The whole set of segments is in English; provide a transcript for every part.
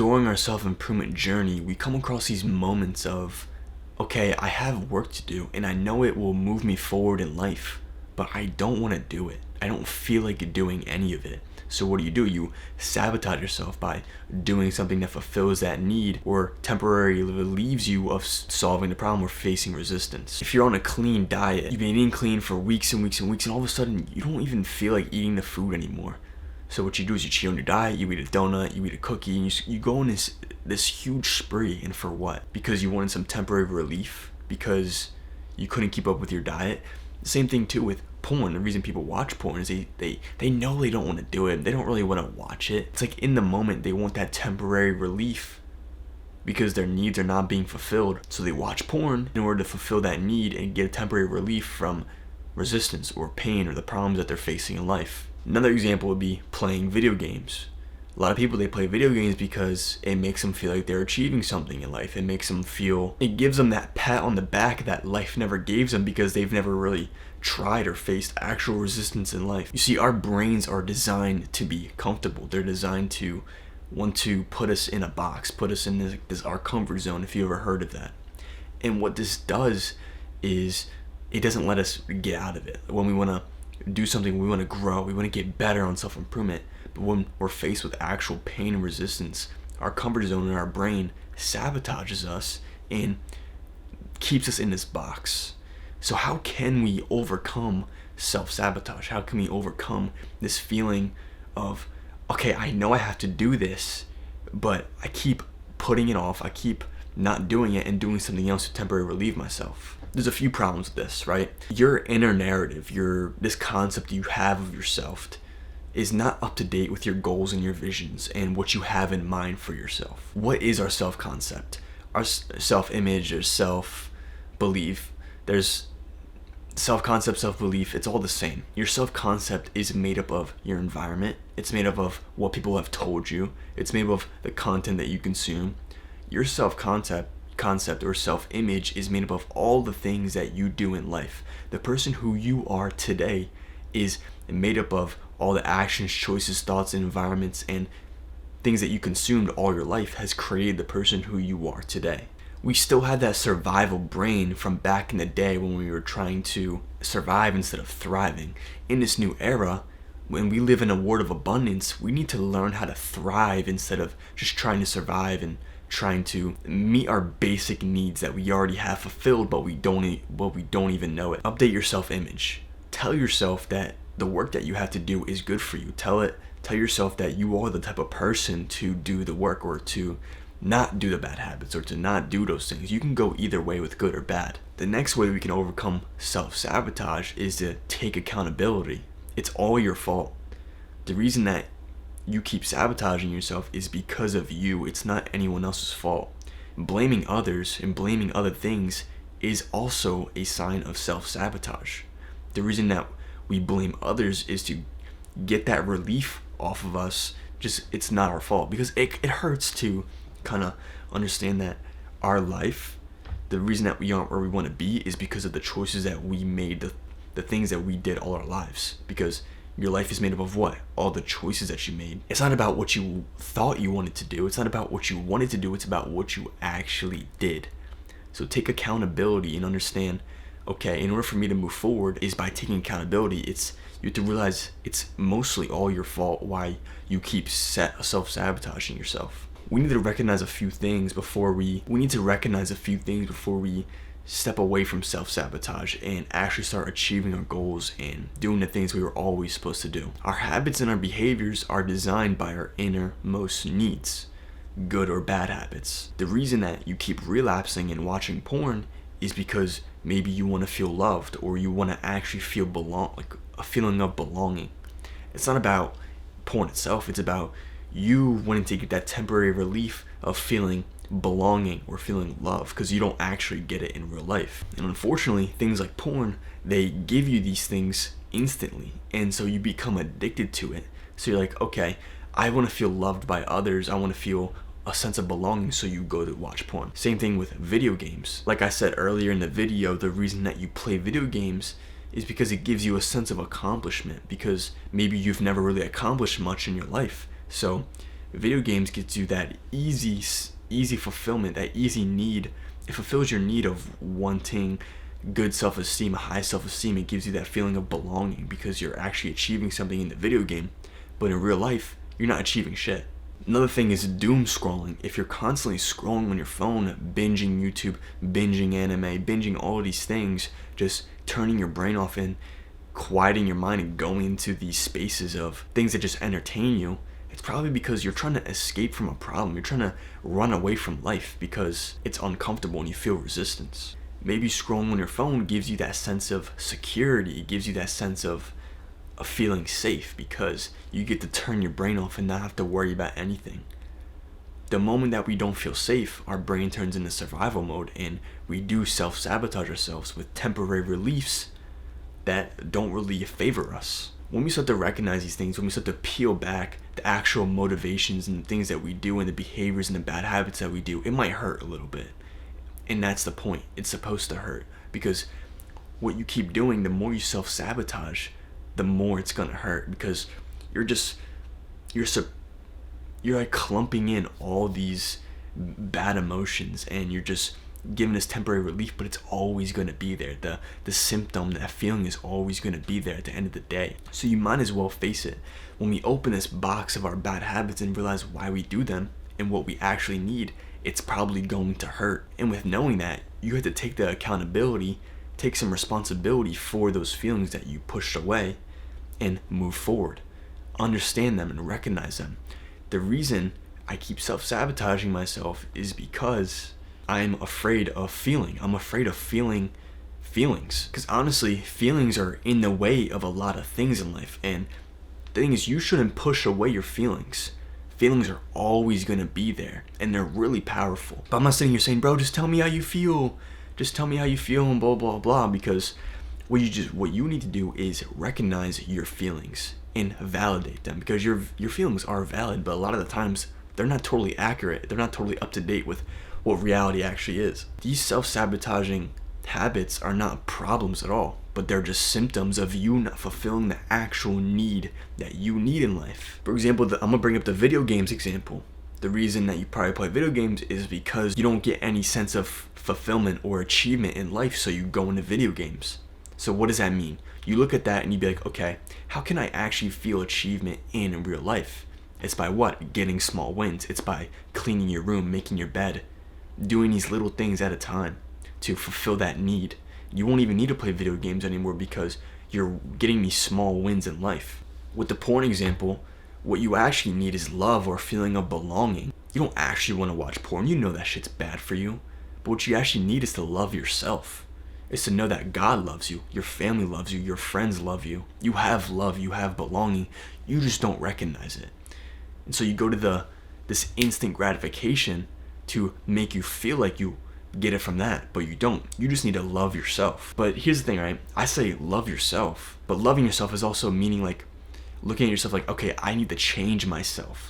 during our self-improvement journey, we come across these moments of, okay, I have work to do and I know it will move me forward in life, but I don't want to do it. I don't feel like doing any of it. So what do? You sabotage yourself by doing something that fulfills that need or temporarily relieves you of solving the problem or facing resistance. If you're on a clean diet, you've been eating clean for weeks and weeks and weeks, and all of a sudden you don't even feel like eating the food anymore. So what you do is you cheat on your diet, you eat a donut, you eat a cookie, and you go on this huge spree. And for what? Because you wanted some temporary relief? Because you couldn't keep up with your diet? The same thing too with porn. The reason people watch porn is they know they don't want to do it. They don't really want to watch it. It's like in the moment they want that temporary relief because their needs are not being fulfilled. So they watch porn in order to fulfill that need and get a temporary relief from resistance or pain or the problems that they're facing in life. Another example would be playing video games. A lot of people, they play video games because it makes them feel like they're achieving something in life. It gives them that pat on the back that life never gave them because they've never really tried or faced actual resistance in life. You see, our brains are designed to be comfortable. They're designed to want to put us in a box, put us in this our comfort zone, if you ever heard of that. And what this does is it doesn't let us get out of it. When we want to do something, we want to grow, we want to get better on self-improvement, but when we're faced with actual pain and resistance, our comfort zone in our brain sabotages us and keeps us in this box. So how can we overcome self-sabotage? How can we overcome this feeling of, okay, I know I have to do this, but I keep putting it off, I keep not doing it and doing something else to temporarily relieve myself? There's a few problems with this, right? Your inner narrative, this concept you have of yourself is not up to date with your goals and your visions and what you have in mind for yourself. What is our self-concept? Our self-image or self-belief. There's self-concept, self-belief, it's all the same. Your self-concept is made up of your environment. It's made up of what people have told you. It's made up of the content that you consume. Your self-concept or self-image is made up of all the things that you do in life. The person who you are today is made up of all the actions, choices, thoughts, and environments and things that you consumed all your life has created the person who you are today. We still have that survival brain from back in the day when we were trying to survive instead of thriving. In this new era, when we live in a world of abundance, we need to learn how to thrive instead of just trying to survive and trying to meet our basic needs that we already have fulfilled, but we don't even know it. Update your self-image. Tell yourself that the work that you have to do is good for you. Tell yourself that you are the type of person to do the work or to not do the bad habits or to not do those things. You can go either way with good or bad. The next way we can overcome self-sabotage is to take accountability. It's all your fault. The reason that you keep sabotaging yourself is because of you. It's not anyone else's fault. Blaming others and blaming other things is also a sign of self-sabotage. The reason that we blame others is to get that relief off of us. Just, it's not our fault, because it hurts to kind of understand that our life, the reason that we aren't where we want to be is because of the choices that we made, the things that we did all our lives. Because your life is made up of what? All the choices that you made. It's not about what you thought you wanted to do. It's not about what you wanted to do. It's about what you actually did. So take accountability and understand, okay, in order for me to move forward is by taking accountability. You have to realize it's mostly all your fault why you keep self-sabotaging yourself. We need to recognize a few things before we step away from self-sabotage and actually start achieving our goals and doing the things we were always supposed to do. Our habits and our behaviors are designed by our innermost needs, good or bad habits. The reason that you keep relapsing and watching porn is because maybe you want to feel loved or you want to actually feel like a feeling of belonging. It's not about porn itself, it's about you wanting to get that temporary relief of feeling belonging or feeling love, because you don't actually get it in real life. And unfortunately, things like porn, they give you these things instantly, and so you become addicted to it. So you're like, okay, I want to feel loved by others, I want to feel a sense of belonging, so you go to watch porn. Same thing with video games. Like I said earlier in the video, the reason that you play video games is because it gives you a sense of accomplishment, because maybe you've never really accomplished much in your life. So Video games gets you that easy fulfillment, that easy need. It fulfills your need of wanting good self-esteem, high self-esteem. It gives you that feeling of belonging because you're actually achieving something in the video game, but in real life you're not achieving shit. Another thing is doom scrolling. If you're constantly scrolling on your phone, binging YouTube, binging anime, binging all of these things, just turning your brain off and quieting your mind and going into these spaces of things that just entertain you, it's probably because you're trying to escape from a problem. You're trying to run away from life because it's uncomfortable and you feel resistance. Maybe scrolling on your phone gives you that sense of security. It gives you that sense of feeling safe because you get to turn your brain off and not have to worry about anything. The moment that we don't feel safe, our brain turns into survival mode and we do self-sabotage ourselves with temporary reliefs that don't really favor us. When we start to recognize these things, when we start to peel back the actual motivations and the things that we do and the behaviors and the bad habits that we do, it might hurt a little bit. And that's the point. It's supposed to hurt because what you keep doing, the more you self-sabotage, the more it's gonna hurt because you're like clumping in all these bad emotions and you're just giving this temporary relief, but it's always going to be there. The symptom, that feeling is always going to be there at the end of the day. So you might as well face it. When we open this box of our bad habits and realize why we do them and what we actually need, it's probably going to hurt. And with knowing that, you have to take the accountability, take some responsibility for those feelings that you pushed away and move forward. Understand them and recognize them. The reason I keep self-sabotaging myself is because I'm afraid of feeling. I'm afraid of feeling feelings. Because honestly, feelings are in the way of a lot of things in life. And the thing is, you shouldn't push away your feelings. Feelings are always going to be there. And they're really powerful. But I'm not sitting here saying, bro, just tell me how you feel. Just tell me how you feel and blah, blah, blah. Because what you need to do is recognize your feelings and validate them. Because your feelings are valid. But a lot of the times, they're not totally accurate. They're not totally up to date with what reality actually is. These self-sabotaging habits are not problems at all, but they're just symptoms of you not fulfilling the actual need that you need in life. For example, I'm gonna bring up the video games example. The reason that you probably play video games is because you don't get any sense of fulfillment or achievement in life, so you go into video games. So what does that mean? You look at that and you be like, okay, how can I actually feel achievement in real life? It's by what? Getting small wins. It's by cleaning your room, making your bed, doing these little things at a time to fulfill that need. You won't even need to play video games anymore because you're getting these small wins in life. With the porn example, what you actually need is love or feeling of belonging. You don't actually want to watch porn. You know that shit's bad for you. But what you actually need is to love yourself. It's to know that God loves you, your family loves you, your friends love you. You have love, you have belonging. You just don't recognize it. And so you go to this instant gratification to make you feel like you get it from that, but you don't. You just need to love yourself. But here's the thing, right? I say love yourself, but loving yourself is also meaning like looking at yourself like, okay, I need to change myself.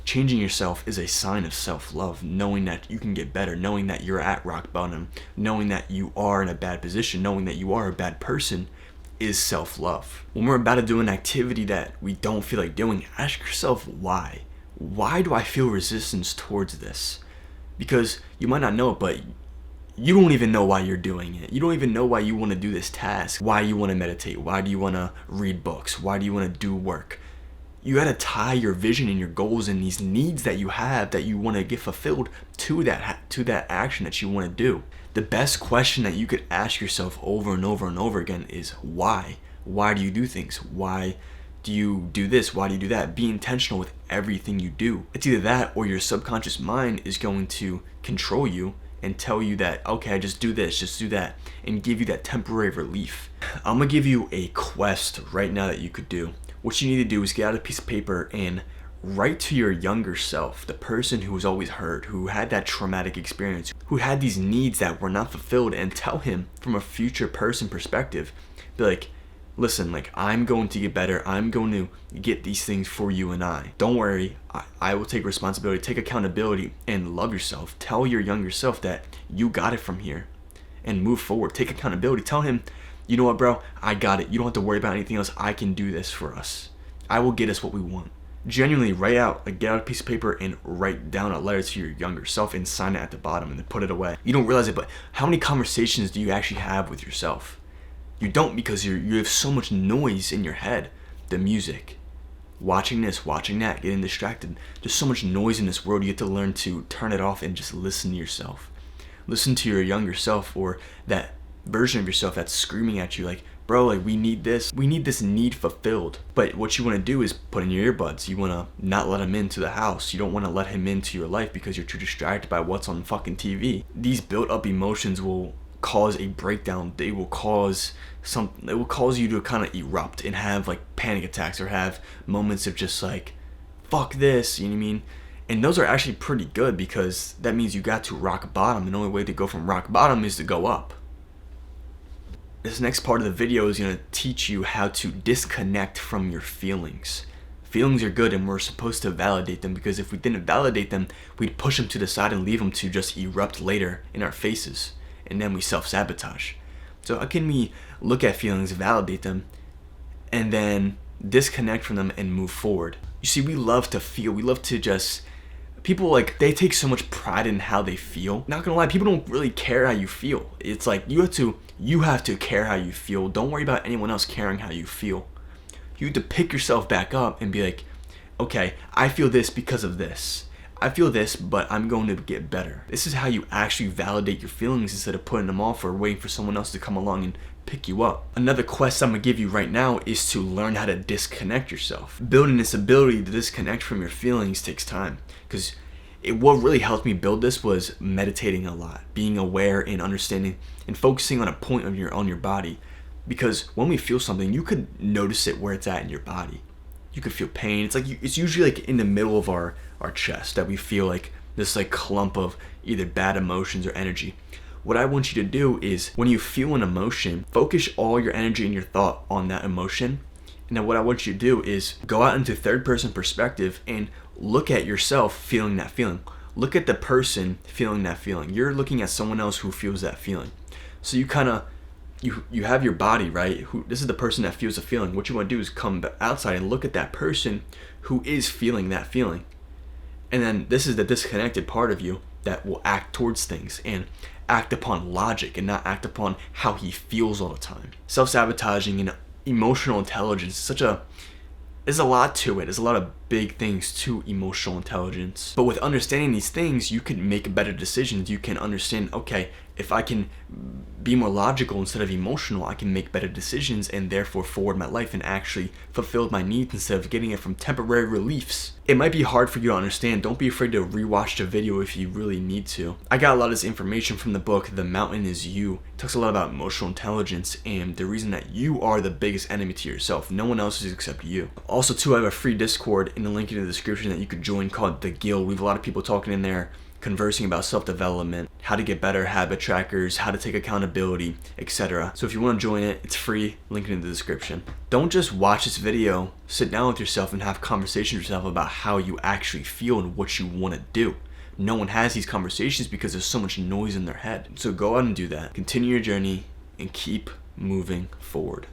Changing yourself is a sign of self-love, knowing that you can get better, knowing that you're at rock bottom, knowing that you are in a bad position, knowing that you are a bad person is self-love. When we're about to do an activity that we don't feel like doing, ask yourself why. Why do I feel resistance towards this? Because you might not know it, but you don't even know why you're doing it. You don't even know why you want to do this task, why you want to meditate, why do you want to read books, why do you want to do work. You got to tie your vision and your goals and these needs that you have that you want to get fulfilled to that action that you want to do. The best question that you could ask yourself over and over and over again is why? Why do you do things? Why do you do this? Why do you do that? Be intentional with everything you do. It's either that or your subconscious mind is going to control you and tell you that, okay, just do this, just do that, and give you that temporary relief. I'm gonna give you a quest right now that you could do. What you need to do is get out a piece of paper and write to your younger self, the person who was always hurt, who had that traumatic experience, who had these needs that were not fulfilled, and tell him from a future person perspective, be like, listen, like, I'm going to get better. I'm going to get these things for you and I. Don't worry. I will take responsibility, take accountability, and love yourself. Tell your younger self that you got it from here and move forward. Take accountability. Tell him, you know what, bro? I got it. You don't have to worry about anything else. I can do this for us. I will get us what we want. Genuinely write out, like get out a piece of paper and write down a letter to your younger self and sign it at the bottom and then put it away. You don't realize it, but how many conversations do you actually have with yourself? You don't, because you have so much noise in your head. The music, watching this, watching that, getting distracted. There's so much noise in this world. You have to learn to turn it off and just listen to yourself. Listen to your younger self, or that version of yourself that's screaming at you like, bro, like we need this need fulfilled. But what you want to do is put in your earbuds. You want to not let him into the house. You don't want to let him into your life because you're too distracted by what's on fucking TV. These built up emotions will cause a breakdown. They will cause you to kind of erupt and have like panic attacks, or have moments of just like, fuck this, you know what I mean? And those are actually pretty good, because that means you got to rock bottom. The only way to go from rock bottom is to go up. This next part of the video is going to teach you how to disconnect from your feelings. Feelings are good and we're supposed to validate them, because if we didn't validate them, we'd push them to the side and leave them to just erupt later in our faces. And then we self-sabotage. So how can we look at feelings, validate them, and then disconnect from them and move forward? You see, we love to feel. We love to just... People, like, they take so much pride in how they feel. Not gonna lie, people don't really care how you feel. It's like, you have to care how you feel. Don't worry about anyone else caring how you feel. You have to pick yourself back up and be like, okay, I feel this because of this. I feel this, but I'm going to get better. This is how you actually validate your feelings, instead of putting them off or waiting for someone else to come along and pick you up. Another quest I'm gonna give you right now is to learn how to disconnect yourself. Building this ability to disconnect from your feelings takes time, because what really helped me build this was meditating a lot, being aware and understanding and focusing on a point on your body. Because when we feel something, you could notice it where it's at in your body. You could feel pain. It's usually like in the middle of our chest that we feel like this like clump of either bad emotions or energy. What I want you to do is, when you feel an emotion, focus all your energy and your thought on that emotion. And then what I want you to do is go out into third person perspective and look at yourself feeling that feeling. Look at the person feeling that feeling. You're looking at someone else who feels that feeling. So you kind of, you have your body, right? This is the person that feels the feeling. What you want to do is come outside and look at that person who is feeling that feeling. And then this is the disconnected part of you that will act towards things and act upon logic and not act upon how he feels all the time. Self-sabotaging and emotional intelligence is there's a lot to it. There's a lot of big things to emotional intelligence. But with understanding these things, you can make better decisions. You can understand, okay, if I can be more logical instead of emotional, I can make better decisions and therefore forward my life and actually fulfill my needs instead of getting it from temporary reliefs. It might be hard for you to understand. Don't be afraid to rewatch the video if you really need to. I got a lot of this information from the book, The Mountain Is You. It talks a lot about emotional intelligence and the reason that you are the biggest enemy to yourself. No one else is except you. Also, too, I have a free Discord in the link in the description that you could join called The Guild. We have a lot of people talking in there, conversing about self-development, how to get better habit trackers, how to take accountability, etc. So if you want to join it, it's free, link in the description. Don't just watch this video, sit down with yourself and have conversations with yourself about how you actually feel and what you want to do. No one has these conversations because there's so much noise in their head. So go out and do that. Continue your journey and keep moving forward.